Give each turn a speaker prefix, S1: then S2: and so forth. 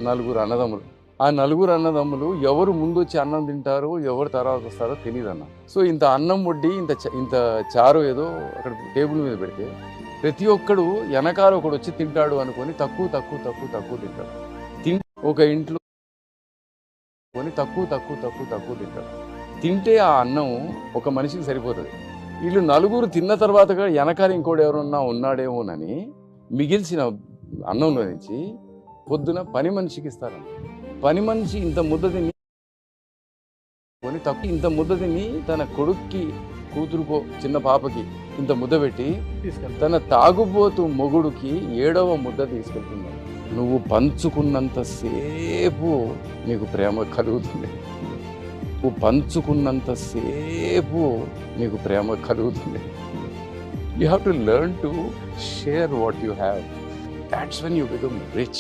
S1: నలుగురు అన్నదమ్ములు. ఆ నలుగురు అన్నదమ్ములు ఎవరు ముందొచ్చి అన్నం తింటారో, ఎవరు తర్వాత వస్తారో తెలీదన్న. సో ఇంత అన్నం వడ్డి ఇంత చారు ఏదో అక్కడ టేబుల్ మీద పెడితే ప్రతి ఒక్కడు వెనకాల ఒకడు వచ్చి తింటాడు అనుకొని తక్కువ తింటాడు. ఒక ఇంట్లో తక్కువ తింటాడు. తింటే ఆ అన్నం ఒక మనిషికి సరిపోతుంది. వీళ్ళు నలుగురు తిన్న తర్వాత వెనకాల ఇంకోటి ఎవరన్నా ఉన్నాడేమోనని మిగిల్చిన అన్నంలో నుంచి పొద్దున పని మనిషికి ఇస్తారన్న. పని మనిషి ఇంత ముద్ద తిని తన కొడుక్కి, కూతురుకో, చిన్న పాపకి ఇంత ముద్ద పెట్టి తన తాగుబోతు మొగుడుకి 7వ ముద్ద తీసుకెళ్తున్నాడు. నువ్వు పంచుకున్నంతసేపు నీకు ప్రేమ కలుగుతుంది. You have to learn to share what you have. That's when you become rich.